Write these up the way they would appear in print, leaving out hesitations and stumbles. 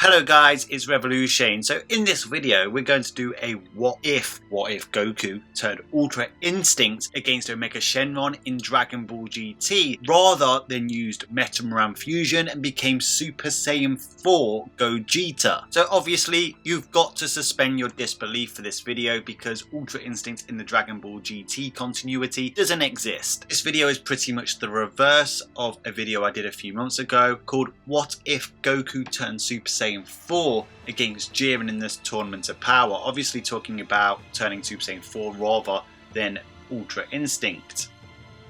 Hello guys, it's Revolution. So in this video we're going to do a what if Goku turned Ultra Instinct against Omega Shenron in Dragon Ball GT rather than used metomoran fusion and became Super Saiyan 4 Gogeta. So obviously you've got to suspend your disbelief for this video because Ultra Instinct in the Dragon Ball GT continuity doesn't exist. This video is pretty much the reverse of a video I did a few months ago called What If Goku Turned Super Saiyan 4 against Jiren in this Tournament of Power, obviously talking about turning Super Saiyan 4 rather than Ultra Instinct.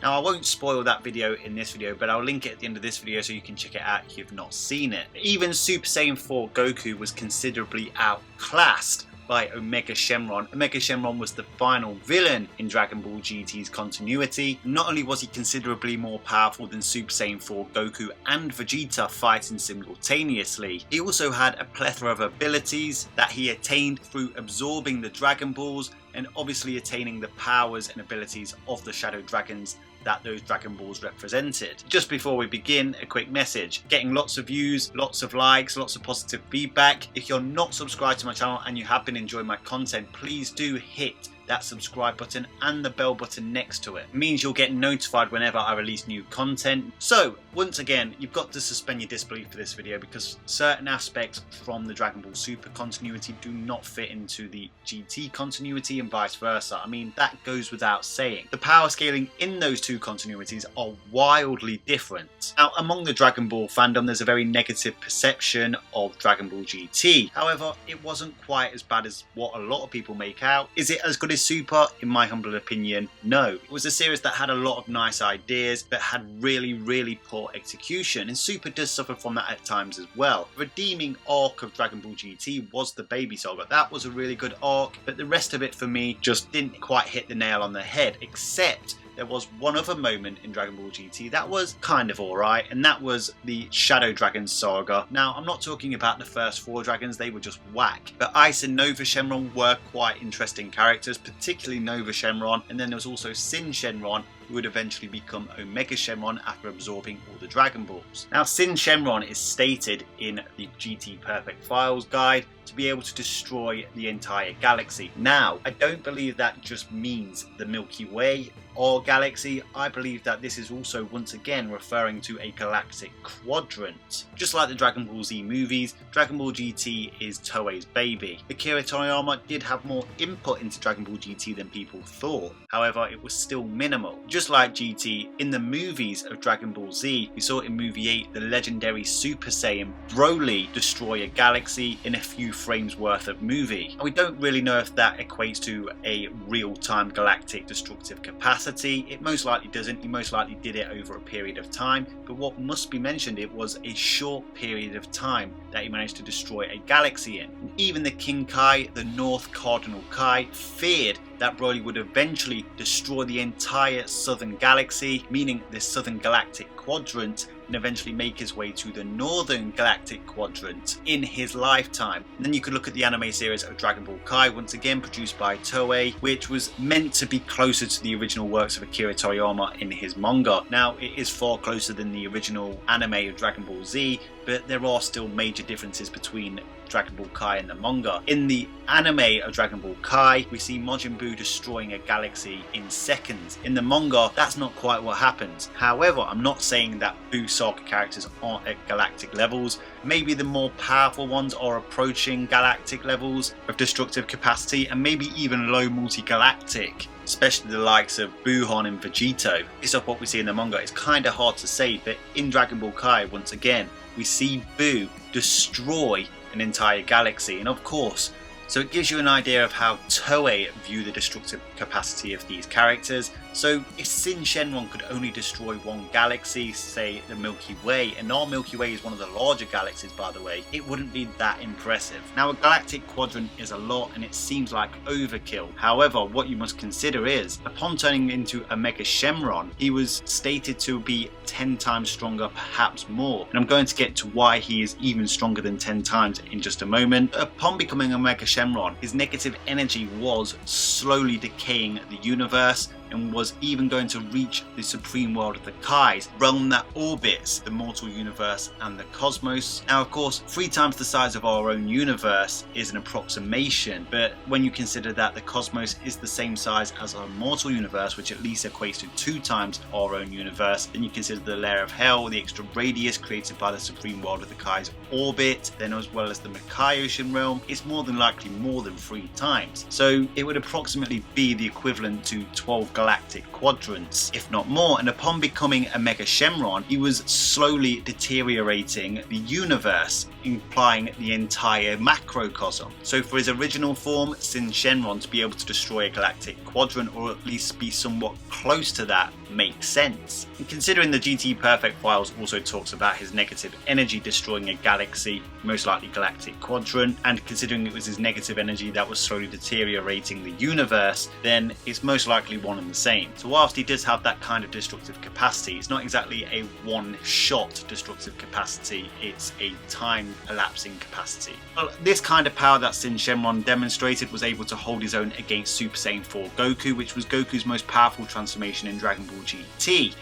Now I won't spoil that video in this video, but I'll link it at the end of this video so you can check it out if you've not seen it. Even Super Saiyan 4 Goku was considerably outclassed by Omega Shenron. Omega Shenron was the final villain in Dragon Ball GT's continuity. Not only was he considerably more powerful than Super Saiyan 4 Goku and Vegeta fighting simultaneously, he also had a plethora of abilities that he attained through absorbing the Dragon Balls and obviously attaining the powers and abilities of the Shadow Dragons that those Dragon Balls represented. Just before we begin, a quick message. Getting lots of views, lots of likes, lots of positive feedback. If you're not subscribed to my channel and you have been enjoying my content, please do hit that subscribe button and the bell button next to it. It means you'll get notified whenever I release new content. So once again, you've got to suspend your disbelief for this video because certain aspects from the Dragon Ball Super continuity do not fit into the GT continuity and vice versa. I mean, that goes without saying. The power scaling in those two continuities are wildly different. Now, among the Dragon Ball fandom, there's a very negative perception of Dragon Ball GT. However, it wasn't quite as bad as what a lot of people make out. Is it as good as Super? In my humble opinion, no. It was a series that had a lot of nice ideas but had really poor execution, and Super does suffer from that at times as well. The redeeming arc of Dragon Ball GT was the Baby Saga. That was a really good arc, but the rest of it for me just didn't quite hit the nail on the head, except there was one other moment in Dragon Ball GT that was kind of alright, and that was the Shadow Dragon saga. Now, I'm not talking about the first 4 dragons, they were just whack. But Ice and Nova Shenron were quite interesting characters, particularly Nova Shenron, and then there was also Sin Shenron, who would eventually become Omega Shenron after absorbing all the Dragon Balls. Now, Sin Shenron is stated in the GT Perfect Files guide to be able to destroy the entire galaxy. Now, I don't believe that just means the Milky Way or galaxy. I believe that this is also once again referring to a galactic quadrant. Just like the Dragon Ball Z movies, Dragon Ball GT is Toei's baby. Akira Toriyama did have more input into Dragon Ball GT than people thought. However, it was still minimal. Just like GT, in the movies of Dragon Ball Z, we saw in movie 8 the legendary Super Saiyan Broly destroy a galaxy in a few frames worth of movie. And we don't really know if that equates to a real-time galactic destructive capacity. It most likely doesn't. He most likely did it over a period of time, but what must be mentioned, it was a short period of time that he managed to destroy a galaxy in. And even the King Kai, the North Cardinal Kai, feared that Broly would eventually destroy the entire southern galaxy, meaning the southern galactic quadrant, and eventually make his way to the northern galactic quadrant in his lifetime. And then you could look at the anime series of Dragon Ball Kai, once again produced by Toei, which was meant to be closer to the original works of Akira Toriyama in his manga. Now, it is far closer than the original anime of Dragon Ball Z, but there are still major differences between Dragon Ball Kai and the manga. In the anime of Dragon Ball Kai, we see Majin Buu destroying a galaxy in seconds. In the manga, that's not quite what happens. However, I'm not saying that Buu saga characters aren't at galactic levels. Maybe the more powerful ones are approaching galactic levels of destructive capacity, and maybe even low multi-galactic, especially the likes of Buuhan and Vegito. Based off what we see in the manga, it's kind of hard to say, but in Dragon Ball Kai, once again, we see Buu destroy an entire galaxy, and of course, so it gives you an idea of how Toei view the destructive capacity of these characters. So if Sin Shenron could only destroy one galaxy, say the Milky Way, and our Milky Way is one of the larger galaxies by the way, it wouldn't be that impressive. Now, a galactic quadrant is a lot and it seems like overkill. However, what you must consider is, upon turning into Omega Shenron, he was stated to be 10 times stronger, perhaps more. And I'm going to get to why he is even stronger than 10 times in just a moment. Upon becoming Omega Shenron, his negative energy was slowly decaying the universe, and was even going to reach the supreme world of the Kais, realm that orbits the mortal universe and the cosmos. Now of course 3 times the size of our own universe is an approximation, but when you consider that the cosmos is the same size as our mortal universe, which at least equates to 2 times our own universe, then you consider the layer of hell, the extra radius created by the supreme world of the Kai's orbit, then as well as the Makai Ocean realm, it's more than likely more than 3 times. So it would approximately be the equivalent to 12 galactic quadrants, if not more. And upon becoming Omega Shenron, he was slowly deteriorating the universe, implying the entire macrocosm. So for his original form, Ssj4 Shenron, to be able to destroy a galactic quadrant, or at least be somewhat close to that, makes sense. And considering the GT Perfect files also talks about his negative energy destroying a galaxy, most likely galactic quadrant, and considering it was his negative energy that was slowly deteriorating the universe, then it's most likely one and the same. So whilst he does have that kind of destructive capacity, it's not exactly a one-shot destructive capacity, it's a time-elapsing capacity. Well, this kind of power that Ssj4 Shenron demonstrated was able to hold his own against Super Saiyan 4 Goku, which was Goku's most powerful transformation in Dragon Ball GT.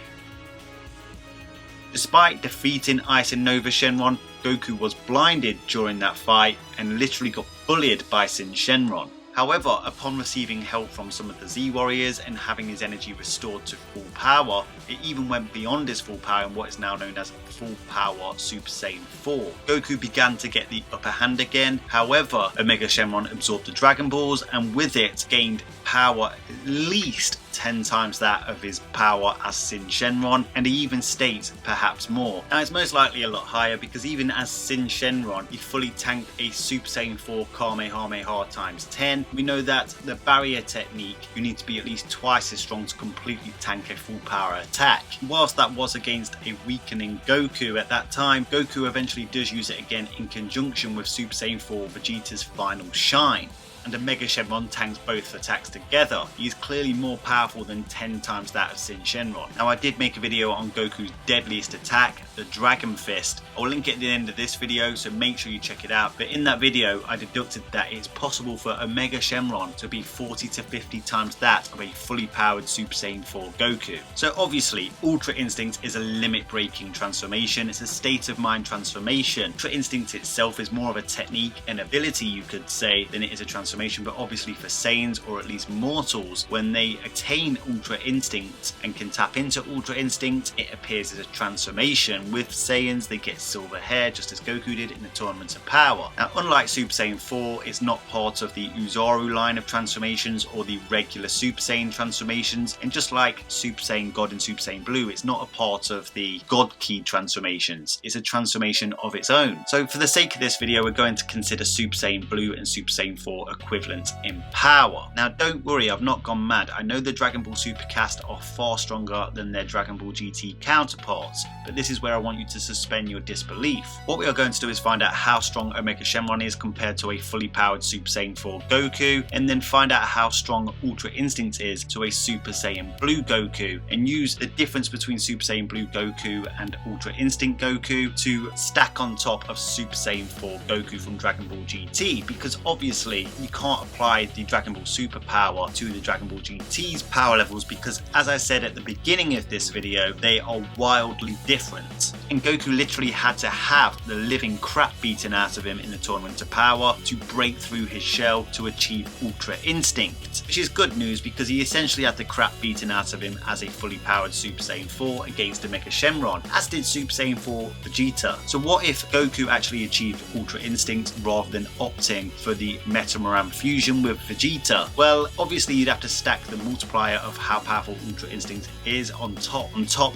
Despite defeating Ice and Nova Shenron, Goku was blinded during that fight and literally got bullied by Ssj4 Shenron. However, upon receiving help from some of the Z Warriors and having his energy restored to full power, it even went beyond his full power in what is now known as full power Super Saiyan 4. Goku began to get the upper hand again. However, Omega Shenron absorbed the Dragon Balls and with it gained power at least 10 times that of his power as Ssj4 Shenron, and he even states perhaps more. Now it's most likely a lot higher because even as Ssj4 Shenron, he fully tanked a Super Saiyan 4 Kamehameha times 10. We know that the barrier technique, you need to be at least twice as strong to completely tank a full power attack. Whilst that was against a weakening Goku at that time, Goku eventually does use it again in conjunction with Super Saiyan 4 Vegeta's final shine. And Omega Shenron tanks both attacks together. He is clearly more powerful than 10 times that of Ssj4 Shenron. Now I did make a video on Goku's deadliest attack, the Dragon Fist. I'll link it at the end of this video, so make sure you check it out. But in that video I deducted that it's possible for Omega Shenron to be 40 to 50 times that of a fully powered Super Saiyan 4 Goku. So obviously Ultra Instinct is a limit breaking transformation, it's a state of mind transformation. Ultra Instinct itself is more of a technique and ability, you could say, than it is a transformation. But obviously for Saiyans, or at least mortals, when they attain Ultra Instinct and can tap into Ultra Instinct, it appears as a transformation. With Saiyans, they get silver hair just as Goku did in the Tournament of Power. Now unlike Super Saiyan 4, it's not part of the Uzaru line of transformations or the regular Super Saiyan transformations, and just like Super Saiyan God and Super Saiyan Blue, it's not a part of the God Key transformations, it's a transformation of its own. So for the sake of this video, we're going to consider Super Saiyan Blue and Super Saiyan 4 equivalent in power. Now don't worry, I've not gone mad. I know the Dragon Ball Supercast are far stronger than their Dragon Ball GT counterparts, but this is where I want you to suspend your disbelief. What we are going to do is find out how strong Omega Shenron is compared to a fully powered Super Saiyan 4 Goku, and then find out how strong Ultra Instinct is to a Super Saiyan Blue Goku, and use the difference between Super Saiyan Blue Goku and Ultra Instinct Goku to stack on top of Super Saiyan 4 Goku from Dragon Ball GT, because obviously you can't apply the Dragon Ball Super power to the Dragon Ball GT's power levels, because as I said at the beginning of this video, they are wildly different. And Goku literally had to have the living crap beaten out of him in the Tournament of Power to break through his shell to achieve Ultra Instinct, which is good news because he essentially had the crap beaten out of him as a fully powered Super Saiyan 4 against Omega Shenron, as did Super Saiyan 4 Vegeta. So what if Goku actually achieved Ultra Instinct rather than opting for the metomoran fusion with Vegeta? Well, obviously you'd have to stack the multiplier of how powerful Ultra Instinct is on top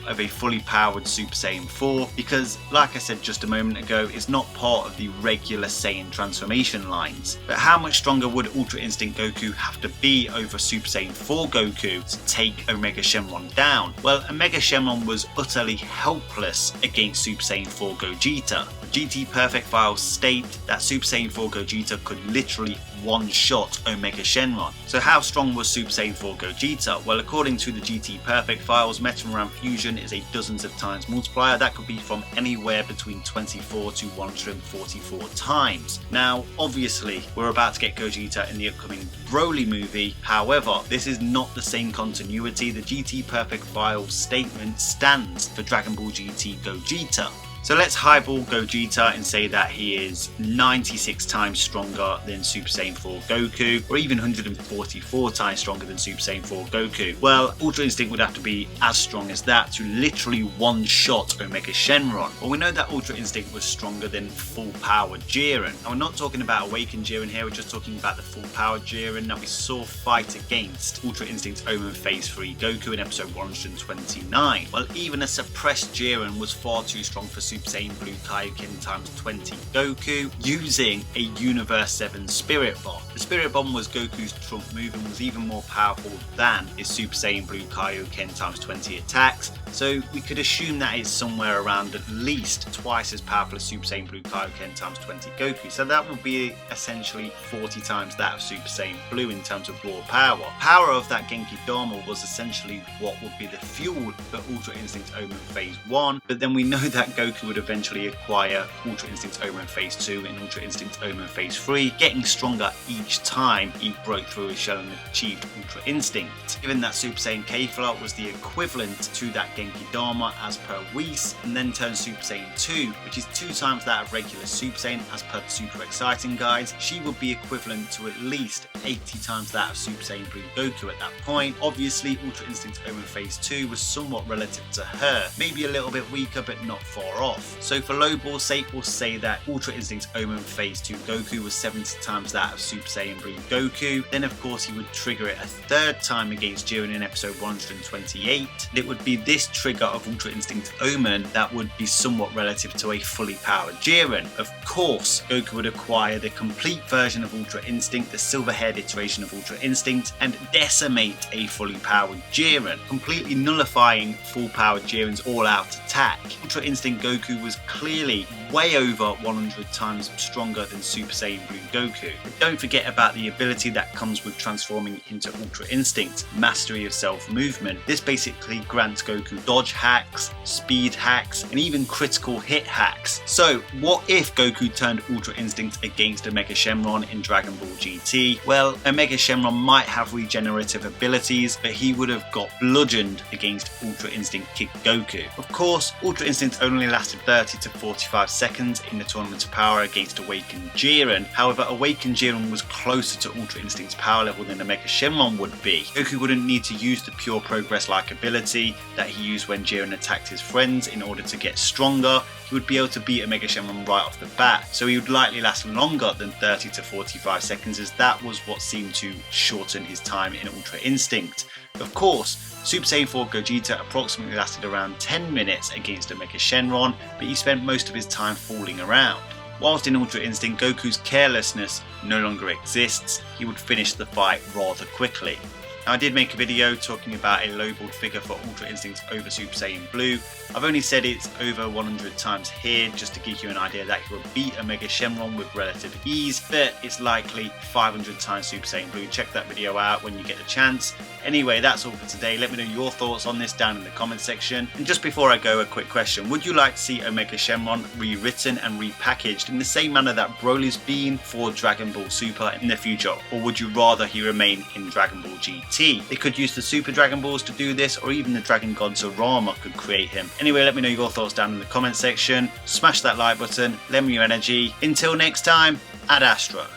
of a fully powered Super Saiyan 4, because like I said just a moment ago, it's not part of the regular Saiyan transformation lines. But how much stronger would Ultra Instinct Goku have to be over Super Saiyan 4 Goku to take Omega Shenron down? Well, Omega Shenron was utterly helpless against Super Saiyan 4 Gogeta. GT Perfect files state that Super Saiyan 4 Gogeta could literally one-shot Omega Shenron. So how strong was Super Saiyan 4 Gogeta? Well, according to the GT Perfect files, metomoran fusion is a dozens of times multiplier that could be from anywhere between 24 to 144 times. Now, obviously, we're about to get Gogeta in the upcoming Broly movie. However, this is not the same continuity. The GT Perfect file statement stands for Dragon Ball GT Gogeta. So let's highball Gogeta and say that he is 96 times stronger than Super Saiyan 4 Goku, or even 144 times stronger than Super Saiyan 4 Goku. Well, Ultra Instinct would have to be as strong as that to literally one-shot Omega Shenron. Well, we know that Ultra Instinct was stronger than full power Jiren. And we're not talking about Awakened Jiren here, we're just talking about the full power Jiren that we saw fight against Ultra Instinct's Omen Phase 3 Goku in episode 129. Well, even a suppressed Jiren was far too strong for Super Saiyan Blue Kaioken times 20 Goku using a Universe 7 Spirit Bomb. The Spirit Bomb was Goku's trump move and was even more powerful than his Super Saiyan Blue Kaioken times 20 attacks, so we could assume that it's somewhere around at least twice as powerful as Super Saiyan Blue Kaioken times 20 Goku, so that would be essentially 40 times that of Super Saiyan Blue in terms of raw power. Power of that Genki Dharma was essentially what would be the fuel for Ultra Instinct's Omen Phase 1, but then we know that Goku would eventually acquire Ultra Instinct's Omen Phase 2 and Ultra Instinct's Omen Phase 3, getting stronger each time he broke through his shell and achieved Ultra Instinct. Given that Super Saiyan K-Flow was the equivalent to that Genki Dharma as per Whis, and then turned Super Saiyan 2, which is 2 times that of regular Super Saiyan as per the Super Exciting guides, she would be equivalent to at least 80 times that of Super Saiyan Blue Goku at that point. Obviously, Ultra Instinct's Omen Phase 2 was somewhat relative to her, maybe a little bit weaker but not far off. So for lowball's sake, we'll say that Ultra Instinct's Omen Phase 2 Goku was 70 times that of Super Saiyan Blue Goku. Then of course he would trigger it a third time against Jiren in episode 128. It would be this trigger of Ultra Instinct Omen that would be somewhat relative to a fully powered Jiren. Of course, Goku would acquire the complete version of Ultra Instinct, the silver-haired iteration of Ultra Instinct, and decimate a fully powered Jiren, completely nullifying full-powered Jiren's all-out attack. Ultra Instinct Goku was clearly way over 100 times stronger than Super Saiyan Blue Goku. But don't forget about the ability that comes with transforming into Ultra Instinct, Mastery of Self-Movement. This basically grants Goku dodge hacks, speed hacks, and even critical hit hacks. So what if Goku turned Ultra Instinct against Omega Shenron in Dragon Ball GT? Well, Omega Shenron might have regenerative abilities, but he would have got bludgeoned against Ultra Instinct Kid Goku. Of course, Ultra Instinct only lasted 30 to 45 seconds in the Tournament of Power against Awakened Jiren. However, Awakened Jiren was closer to Ultra Instinct's power level than Omega Shenron would be. Goku wouldn't need to use the pure progress-like ability that he used when Jiren attacked his friends in order to get stronger. He would be able to beat Omega Shenron right off the bat, so he would likely last longer than 30 to 45 seconds, as that was what seemed to shorten his time in Ultra Instinct. Of course, Super Saiyan 4 Gogeta approximately lasted around 10 minutes against Omega Shenron, but he spent most of his time fooling around. Whilst in Ultra Instinct, Goku's carelessness no longer exists, he would finish the fight rather quickly. Now, I did make a video talking about a lowballed figure for Ultra Instinct over Super Saiyan Blue. I've only said it's over 100 times here just to give you an idea that he will beat Omega Shenron with relative ease, but it's likely 500 times Super Saiyan Blue. Check that video out when you get the chance. Anyway, that's all for today. Let me know your thoughts on this down in the comment section. And just before I go, a quick question. Would you like to see Omega Shenron rewritten and repackaged in the same manner that Broly's been for Dragon Ball Super in the future? Or would you rather he remain in Dragon Ball GT? They could use the Super Dragon Balls to do this, or even the Dragon God Zorama could create him. Anyway, let me know your thoughts down in the comment section. Smash that like button, lend me your energy. Until next time, Ad Astra.